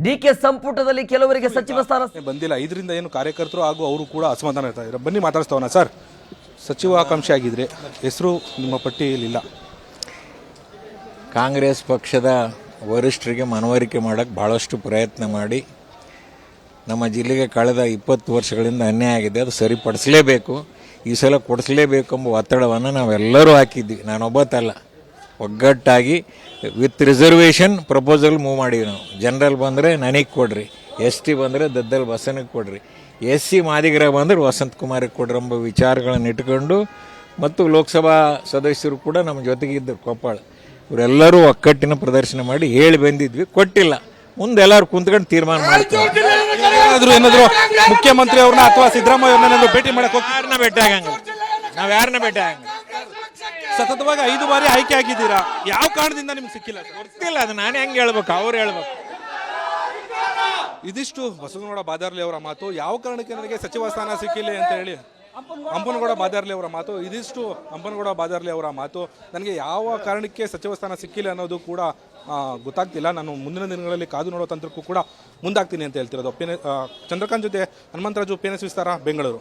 DK ಸಂಪುಟದಲ್ಲಿ ಕೆಲವರಿಗೆ ಸಚಿವ ಸ್ಥಾನ ಬಂದಿಲ್ಲ. ಇದರಿಂದ ಏನು ಕಾರ್ಯಕರ್ತರು ಹಾಗೂ ಅವರು ಕೂಡ ಅಸಮಾಧಾನ ಇರ್ತಾ ಇದ್ದಾರೆ. ಬನ್ನಿ ಮಾತಾಡಿಸ್ತವನ ಸರ್. ಸಚಿವ ಆಕಾಂಕ್ಷಿ ಆಗಿದ್ರೆ ಹೆಸರು ನಿಮ್ಮ ಪಟ್ಟಿಯಲ್ಲಿಲ್ಲ. ಕಾಂಗ್ರೆಸ್ ಪಕ್ಷದ ವರಿಷ್ಠರಿಗೆ ಮನವರಿಕೆ ಮಾಡೋಕ್ಕೆ ಭಾಳಷ್ಟು ಪ್ರಯತ್ನ ಮಾಡಿ ನಮ್ಮ ಜಿಲ್ಲೆಗೆ ಕಳೆದ 20 ವರ್ಷಗಳಿಂದ ಅನ್ಯಾಯ ಆಗಿದೆ, ಅದು ಸರಿಪಡಿಸಲೇಬೇಕು, ಈ ಸಲ ಕೊಡಿಸಲೇಬೇಕು ಎಂಬ ಒತ್ತಡವನ್ನು ನಾವೆಲ್ಲರೂ ಹಾಕಿದ್ವಿ. ನಾನೊಬ್ಬತ್ತಲ್ಲ, ಒಗ್ಗಟ್ಟಾಗಿ ವಿತ್ ರಿಸರ್ವೇಷನ್ ಪ್ರಪೋಸಲ್ ಮೂವ್ ಮಾಡೀವಿ ನಾವು. ಜನರಲ್ ಬಂದರೆ ನನಗೆ ಕೊಡ್ರಿ, ST ಬಂದರೆ ದದ್ದಲ್ ಬಸನಿಗೆ ಕೊಡ್ರಿ, SC ಮಾದಿಗರ ಬಂದರೆ ವಸಂತ್ ಕುಮಾರಿಗೆ ಕೊಡ್ರಿ ಎಂಬ ವಿಚಾರಗಳನ್ನು ಇಟ್ಕೊಂಡು ಮತ್ತು ಲೋಕಸಭಾ ಸದಸ್ಯರು ಕೂಡ ನಮ್ಮ ಜೊತೆಗಿದ್ದರು. ಕೊಪ್ಪಳ ಇವರೆಲ್ಲರೂ ಒಕ್ಕಟ್ಟಿನ ಪ್ರದರ್ಶನ ಮಾಡಿ ಹೇಳಿ ಬಂದಿದ್ವಿ, ಕೊಟ್ಟಿಲ್ಲ. ಮುಂದೆ ಎಲ್ಲರೂ ಕುಂತ್ಕೊಂಡು ತೀರ್ಮಾನ ಮಾಡ್ತಾರೆ. ಏನಾದ್ರು ಮುಖ್ಯಮಂತ್ರಿ ಅವ್ರನ್ನ ಅಥವಾ ಸಿದ್ದರಾಮಯ್ಯ ಅವ್ರನ್ನ ಭೇಟಿ ಮಾಡಕ್ಕೆ ಯಾರನ್ನ ಭೇಟಿ ಆಗಂಗಿಲ್ಲ, ನಾವು ಯಾರನ್ನ ಭೇಟಿ ಆಗಂಗಿಲ್ಲ. ಸತತವಾಗಿ 5 ಬಾರಿ ಆಯ್ಕೆ ಆಗಿದ್ದೀರಾ, ಯಾವ ಕಾರಣದಿಂದ ನಿಮ್ಗೆ ಸಿಕ್ಕಿಲ್ಲ? ಗೊತ್ತಿಲ್ಲ, ಅದು ನಾನೇ ಹೆಂಗೆ ಹೇಳ್ಬೇಕು, ಅವ್ರು ಹೇಳ್ಬೇಕು. ಇದಿಷ್ಟು ಬಸವನಗೌಡ ಬಾದಾರ್ಲಿ ಅವರ ಮಾತು. ಯಾವ ಕಾರಣಕ್ಕೆ ನನಗೆ ಸಚಿವ ಸ್ಥಾನ ಸಿಕ್ಕಿಲ್ಲ ಅಂತ ಹೇಳಿ ಹಂಪನಗೌಡ ಬಾದಾರ್ಲಿ ಅವರ ಮಾತು. ಇದಿಷ್ಟು ಹಂಪನಗೌಡ ಬಾದಾರ್ಲಿ ಅವರ ಮಾತು. ನನಗೆ ಯಾವ ಕಾರಣಕ್ಕೆ ಸಚಿವ ಸ್ಥಾನ ಸಿಕ್ಕಿಲ್ಲ ಅನ್ನೋದು ಕೂಡ ಗೊತ್ತಾಗ್ತಿಲ್ಲ. ನಾನು ಮುಂದಿನ ದಿನಗಳಲ್ಲಿ ಕಾದು ನೋಡೋ ತಂತ್ರಕ್ಕೂ ಕೂಡ ಮುಂದಾಗ್ತೀನಿ ಅಂತ ಹೇಳ್ತಿರೋದು. ಚಂದ್ರಕಾಂತ್ ಜೊತೆ ಹನುಮಂತರಾಜು, PNS ವಿಸ್ತಾರ, ಬೆಂಗಳೂರು.